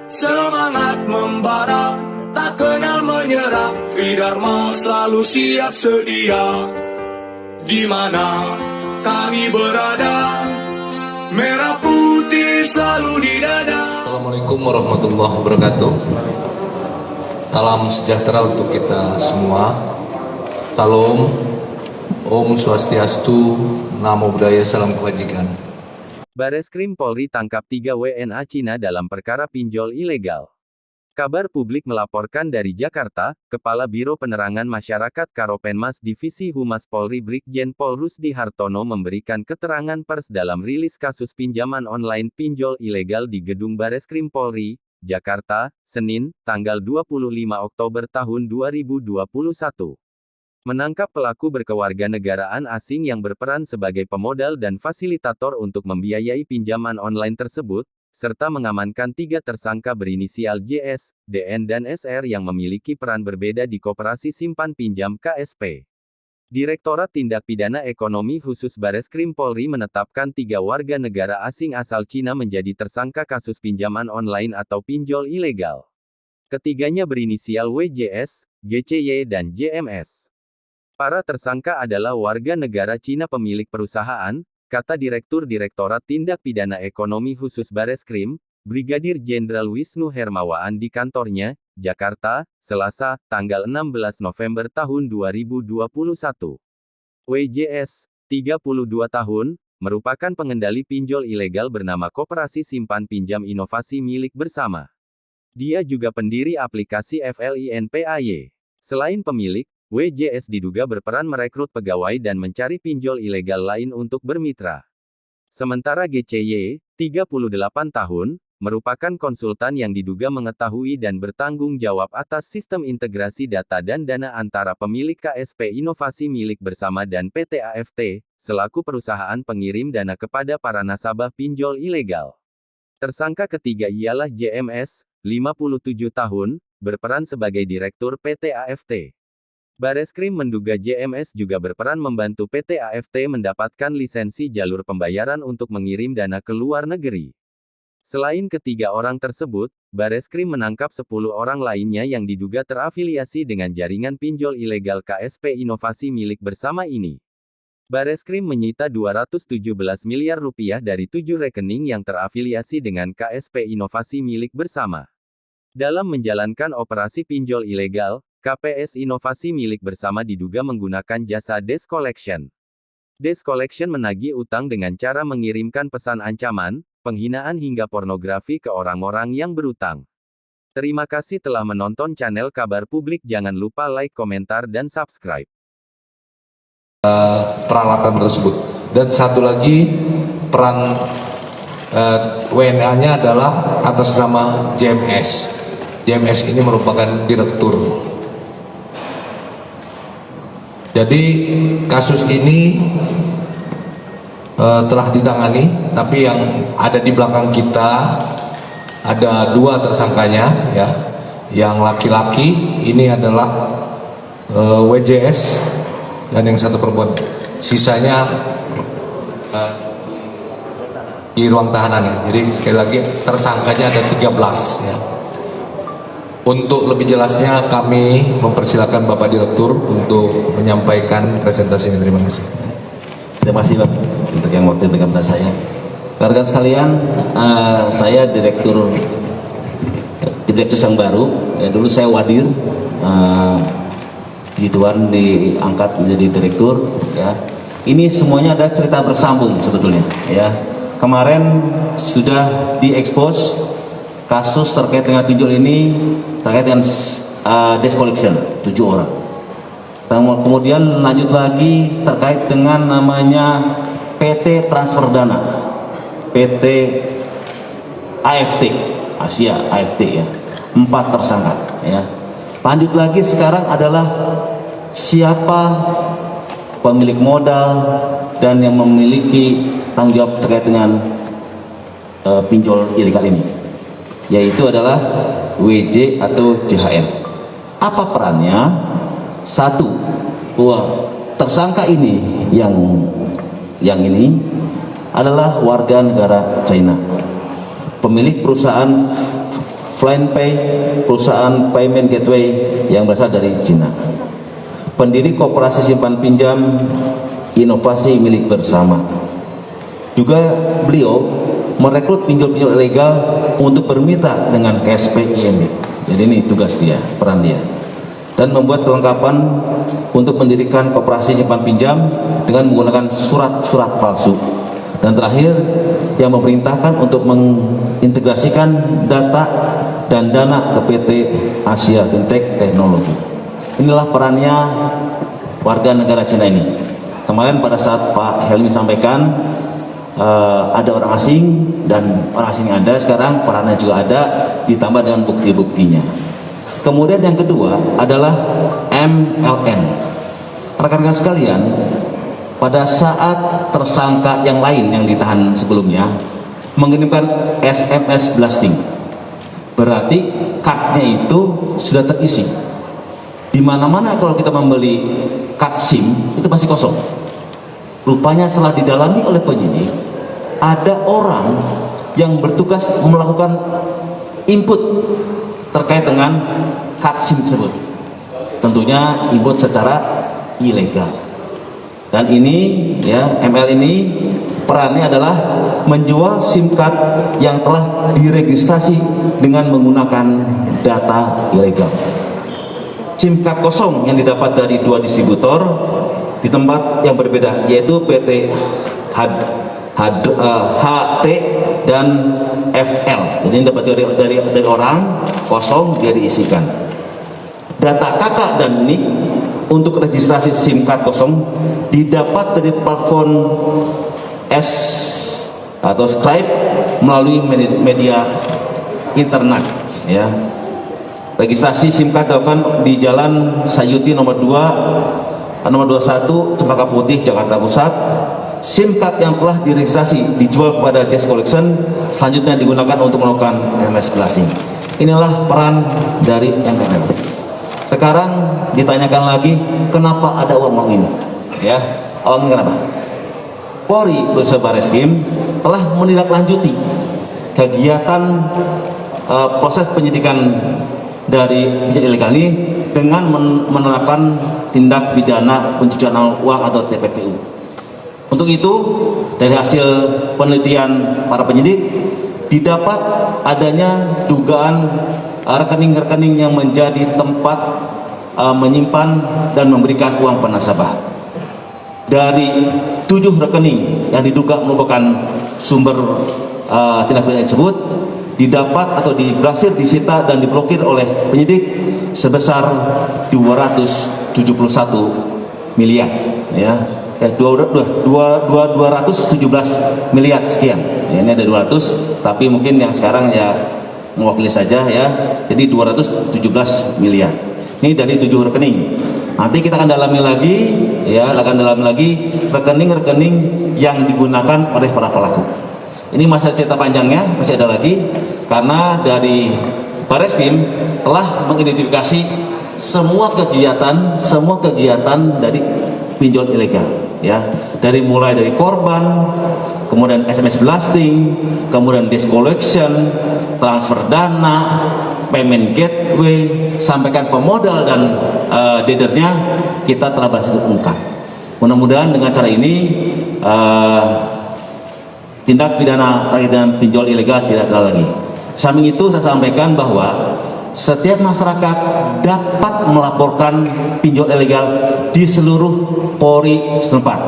Semangat membara, tak kenal menyerah, Tridharma selalu siap sedia. Di mana kami berada, merah putih selalu di dada. Assalamualaikum warahmatullahi wabarakatuh. Salam sejahtera untuk kita semua. Salam, Om Swastiastu, Namo Buddhaya, salam kebajikan. Bareskrim Polri tangkap 3 WNA Cina dalam perkara pinjol ilegal. Kabar publik melaporkan dari Jakarta, Kepala Biro Penerangan Masyarakat Karopenmas Divisi Humas Polri Brigjen Pol Rusdi Hartono memberikan keterangan pers dalam rilis kasus pinjaman online pinjol ilegal di Gedung Bareskrim Polri, Jakarta, Senin, tanggal 25 Oktober tahun 2021. Menangkap pelaku berkewarganegaraan asing yang berperan sebagai pemodal dan fasilitator untuk membiayai pinjaman online tersebut, serta mengamankan 3 tersangka berinisial JS, DN dan SR yang memiliki peran berbeda di Koperasi Simpan Pinjam KSP. Direktorat Tindak Pidana Ekonomi Khusus Bareskrim Polri menetapkan 3 warga negara asing asal Cina menjadi tersangka kasus pinjaman online atau pinjol ilegal. Ketiganya berinisial WJS, GCY dan JMS. Para tersangka adalah warga negara Cina pemilik perusahaan, kata Direktur Direktorat Tindak Pidana Ekonomi Khusus Bareskrim, Brigadir Jenderal Wisnu Hermawaan di kantornya, Jakarta, Selasa, tanggal 16 November tahun 2021. WJS, 32 tahun, merupakan pengendali pinjol ilegal bernama Koperasi Simpan Pinjam Inovasi Milik Bersama. Dia juga pendiri aplikasi FLINPAY. Selain pemilik, WJS diduga berperan merekrut pegawai dan mencari pinjol ilegal lain untuk bermitra. Sementara GCY, 38 tahun, merupakan konsultan yang diduga mengetahui dan bertanggung jawab atas sistem integrasi data dan dana antara pemilik KSP Inovasi Milik Bersama dan PT AFT, selaku perusahaan pengirim dana kepada para nasabah pinjol ilegal. Tersangka ketiga ialah JMS, 57 tahun, berperan sebagai Direktur PT AFT. Bareskrim menduga JMS juga berperan membantu PT AFT mendapatkan lisensi jalur pembayaran untuk mengirim dana ke luar negeri. Selain ketiga orang tersebut, Bareskrim menangkap 10 orang lainnya yang diduga terafiliasi dengan jaringan pinjol ilegal KSP Inovasi Milik Bersama ini. Bareskrim menyita 217 miliar rupiah dari 7 rekening yang terafiliasi dengan KSP Inovasi Milik Bersama. Dalam menjalankan operasi pinjol ilegal, KPS Inovasi Milik Bersama diduga menggunakan jasa desk collection. Desk collection menagih utang dengan cara mengirimkan pesan ancaman, penghinaan hingga pornografi ke orang-orang yang berutang. Terima kasih telah menonton channel Kabar Publik. Jangan lupa like, komentar, dan subscribe. Peralatan tersebut. Dan satu lagi, peran WNA-nya adalah atas nama JMS. JMS ini merupakan direktur. Jadi kasus ini telah ditangani, tapi yang ada di belakang kita ada 2 tersangkanya, ya. Yang laki-laki ini adalah WJS dan yang satu perempuan. Sisanya di ruang tahanan, ya. Jadi sekali lagi tersangkanya ada 13, ya. Untuk lebih jelasnya kami mempersilakan Bapak Direktur untuk menyampaikan presentasi ini. Terima kasih. Terima kasih Pak untuk yang waktu diberikan pada saya. Rekan sekalian, saya direktur yang baru. Dulu saya wadir, puji Tuhan diangkat menjadi direktur. Ya, ini semuanya ada cerita bersambung sebetulnya. Ya, kemarin sudah diekspos kasus terkait dengan pinjol ini terkait dengan desk collection 7 orang. Kemudian lanjut lagi terkait dengan namanya PT Transfer Dana, PT AFT, Asia AFT, ya, 4 tersangka. Ya. Lanjut lagi sekarang adalah siapa pemilik modal dan yang memiliki tanggung jawab terkait dengan pinjol ilegal ini, yaitu adalah WJ atau JHM. Apa perannya? 1, bahwa tersangka ini yang ini adalah warga negara China, pemilik perusahaan FlyPay, perusahaan payment gateway yang berasal dari Cina. Pendiri Koperasi Simpan Pinjam Inovasi Milik Bersama. Juga beliau merekrut pinjol-pinjol ilegal untuk bermitra dengan KSP IND. Jadi ini tugas dia, peran dia. Dan membuat kelengkapan untuk mendirikan koperasi simpan pinjam dengan menggunakan surat-surat palsu. Dan terakhir, yang memerintahkan untuk mengintegrasikan data dan dana ke PT Asia Fintech Teknologi. Inilah perannya warga negara Cina ini. Kemarin pada saat Pak Helmi sampaikan ada orang asing, dan orang asing ada, sekarang perannya juga ada, ditambah dengan bukti-buktinya. Kemudian yang kedua adalah MLN. Rekan-rekan sekalian, pada saat tersangka yang lain yang ditahan sebelumnya mengirimkan SMS blasting, berarti kartunya itu sudah terisi. Di mana-mana kalau kita membeli kartu SIM itu masih kosong. Rupanya setelah didalami oleh penyidik, ada orang yang bertugas melakukan input terkait dengan kartu SIM tersebut. Tentunya input secara ilegal. Dan ini ya, ML ini perannya adalah menjual SIM card yang telah diregistrasi dengan menggunakan data ilegal. SIM card kosong yang didapat dari dua distributor di tempat yang berbeda, yaitu PT HT dan FL. Jadi ini dapat dari orang kosong, dia diisikan. Data kakak dan NIK untuk registrasi SIM card kosong didapat dari platform S atau Skype melalui media internet ya. Registrasi SIM card dilakukan di Jalan Sayuti nomor 21 Cempaka Putih, Jakarta Pusat. SIM card yang telah diregistrasi dijual kepada Desk Collection, selanjutnya digunakan untuk melakukan MS blasting. Inilah peran dari MLN. Sekarang ditanyakan lagi, kenapa ada uang ini? Ya, uang kenapa? Polri bersama Bareskrim telah menindaklanjuti kegiatan proses penyidikan dari pinjol ilegal ini dengan menerapkan tindak pidana pencucian uang atau TPPU. Untuk itu, dari hasil penelitian para penyidik didapat adanya dugaan rekening-rekening yang menjadi tempat menyimpan dan memberikan uang penasabah. Dari 7 rekening yang diduga merupakan sumber tindak pidana tersebut, didapat atau berhasil disita dan diblokir oleh penyidik sebesar 271 miliar ya. 217 miliar sekian ya, ini ada 200 tapi mungkin yang sekarang ya mewakili saja ya, jadi 217 miliar ini dari 7 rekening. Nanti kita akan dalami lagi ya, rekening-rekening yang digunakan oleh para pelaku. Ini masih cerita panjangnya, masih ada lagi, karena dari Bareskrim telah mengidentifikasi semua kegiatan dari pinjol ilegal ya, mulai dari korban, kemudian SMS blasting, kemudian desk collection, transfer dana, payment gateway, sampaikan pemodal dan dadernya kita telah berhasil ungkap. Mudah-mudahan dengan cara ini tindak pidana terkait dengan pinjol ilegal tidak ada lagi. Samping itu saya sampaikan bahwa setiap masyarakat dapat melaporkan pinjol ilegal di seluruh Polri setempat.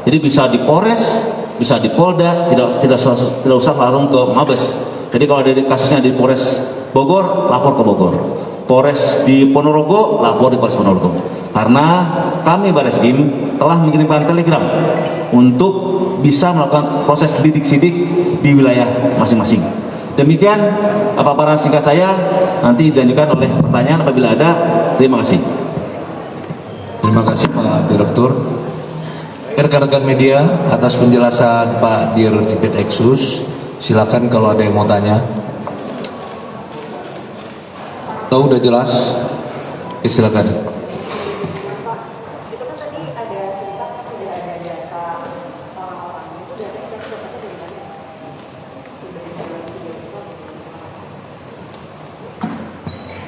Jadi bisa di Polres, bisa di Polda, tidak usah langsung ke Mabes. Jadi kalau ada kasusnya di Polres Bogor, lapor ke Bogor. Polres di Ponorogo, lapor di Polres Ponorogo. Karena kami Bareskrim telah mengirimkan telegram untuk bisa melakukan proses lidik-sidik di wilayah masing-masing. Demikian paparan singkat saya, nanti dilanjutkan oleh pertanyaan apabila ada. Terima kasih. Terima kasih Pak Direktur. Rekan-rekan media, atas penjelasan Pak Dir Tipit Eksus, silakan kalau ada yang mau tanya. Tahu udah jelas? Oke, silakan.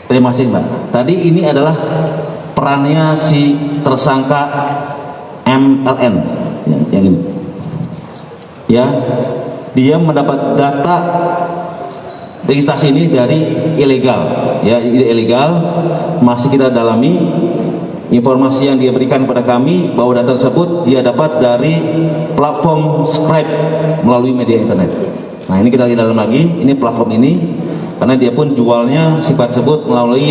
Terima kasih Mbak. Tadi ini adalah perannya si tersangka MLN, ya, yang ini. Ya, dia mendapat data registrasi ini dari ilegal, ya, ilegal. Masih kita dalami. Informasi yang dia berikan kepada kami bahwa data tersebut dia dapat dari platform Scribe melalui media internet. Nah, ini kita lihat dalam lagi, ini platform ini, karena dia pun jualnya sifat tersebut melalui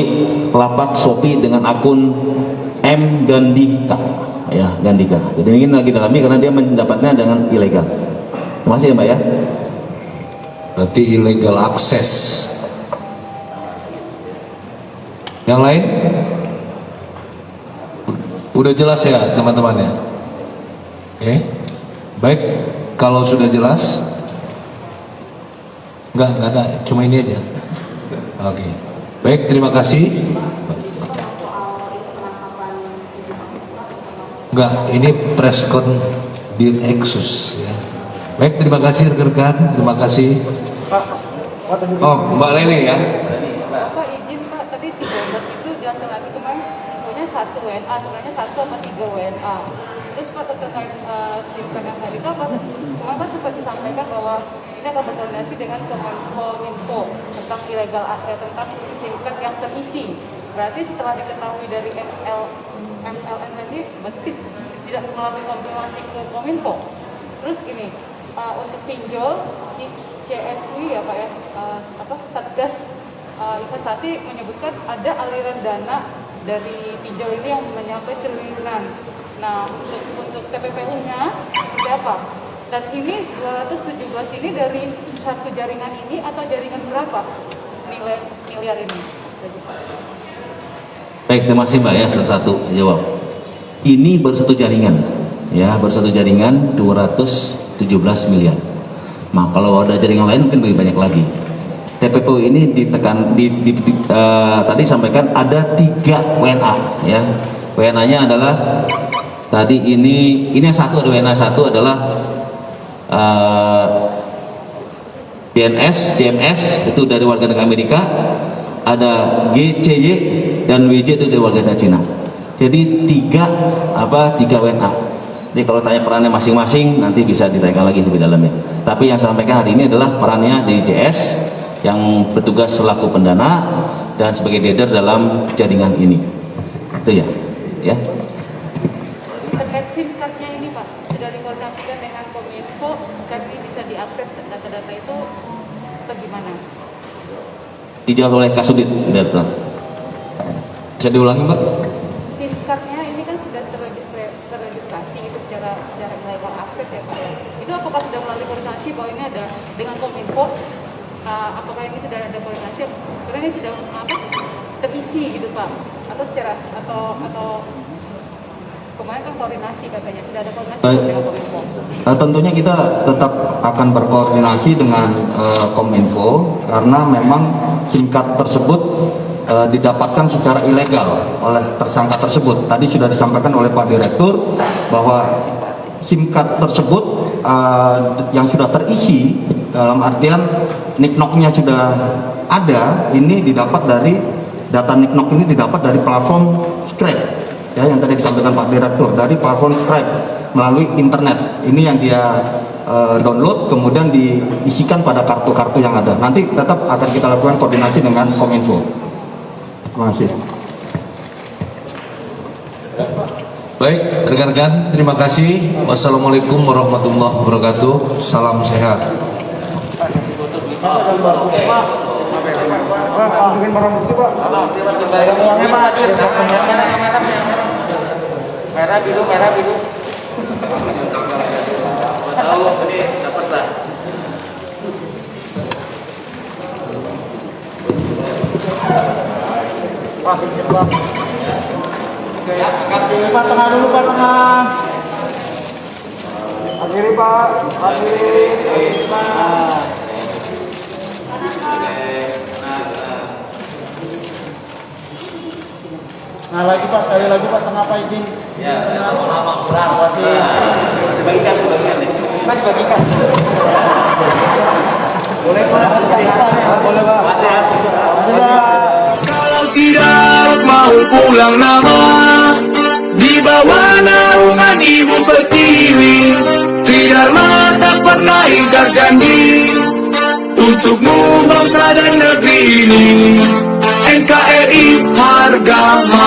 lapak Shopee dengan akun M Gandika, ya, Gandika. Jadi ini lagi dalami karena dia mendapatnya dengan ilegal. Terima kasih ya Mbak ya. Berarti illegal akses. Yang lain? Udah jelas ya teman-teman ya? Oke. Baik, kalau sudah jelas, enggak ada, cuma ini aja. Oke. Baik, terima kasih. Enggak, ini preskon di Exus ya. Baik, terima kasih rekan-rekan, terima kasih. Oh, Mbak Leni ya. Pak izin Pak, tadi 13 itu jelaskan lagi kemarin infonya 1 WNA, sebenarnya 1 atau 3 WNA. Terus Pak terkait SIM card yang tadi itu apa? Kemarin Pak sempat disampaikan bahwa ini akan berkoordinasi dengan Kominfo tentang ilegal tentang SIM card yang terisi. Berarti setelah diketahui dari MLN tadi, berarti tidak melalui konfirmasi ke Kominfo. Terus gini, untuk pinjol di CSW ya Pak ya, Satgas investasi menyebutkan ada aliran dana dari pinjol ini yang mencapai triliunan. Nah, untuk TPPU-nya seperti apa? Dan ini 217 ini dari satu jaringan ini atau jaringan berapa nilai miliar ini? Baik, terima kasih Mbak ya, satu jawab. Ini baru satu jaringan, ya, baru satu jaringan 217 miliar. Nah, kalau ada jaringan lain mungkin lebih banyak lagi. TPPU ini ditekan, tadi sampaikan ada 3 WNA, ya. WNA-nya adalah tadi ini yang satu ada WNA satu adalah DNS, JMS itu dari warga negara Amerika, ada GCY dan WJ itu dari warga negara Cina. Jadi 3 WNA. Jadi kalau tanya perannya masing-masing nanti bisa ditanyakan lagi lebih dalamnya. Tapi yang saya sampaikan hari ini adalah perannya dari JS yang bertugas selaku pendana dan sebagai leader dalam jaringan ini. Itu ya. Ya. Terkait SIM card-nya ini Pak, sudah dikoordinasikan dengan Kominfo, jadi bisa diakses data-data itu bagaimana? Dijawab oleh Kasubdit. Bisa diulangi Mbak? SIM card-nya ini kan sudah terregistrasi itu secara ilegal akses ya Pak ya. Itu apakah sudah melalui koordinasi bahwa ini ada dengan Kominfo? Apakah ini sudah ada koordinasi? Karena ini sudah terisi gitu Pak? Atau secara atau kemarin kan koordinasi katanya sudah ada koordinasi dengan Kominfo? Tentunya kita tetap akan berkoordinasi dengan Kominfo karena memang SIM card tersebut didapatkan secara ilegal oleh tersangka tersebut. Tadi sudah disampaikan oleh Pak Direktur bahwa SIM card tersebut yang sudah terisi dalam artian NIK-NOK-nya sudah ada, ini didapat dari data NIK-NOK ini didapat dari platform Scribe, ya, yang tadi disampaikan Pak Direktur, dari platform Scribe melalui internet. Ini yang dia download kemudian diisikan pada kartu-kartu yang ada. Nanti tetap akan kita lakukan koordinasi dengan Kominfo. Terima kasih. Baik, rekan-rekan, terima kasih. Wassalamualaikum warahmatullahi wabarakatuh. Salam sehat. Merah biru. Pak, tengah dulu Pak, tengah. Akhiri Pak, akhiri Pak. Nah lagi Pak, sekali lagi Pak, tengah Pak izin. Ya, lama kurang masih dibagikan deh. Mas bagikan. Boleh Pak, boleh Pak. Masih ya. Kalau Bahu pulang nama di bawah naungan Ibu Pertiwi. Tridharma tak pernah ingkar janji untukmu bangsa dan negeri ini. NKRI harga mati.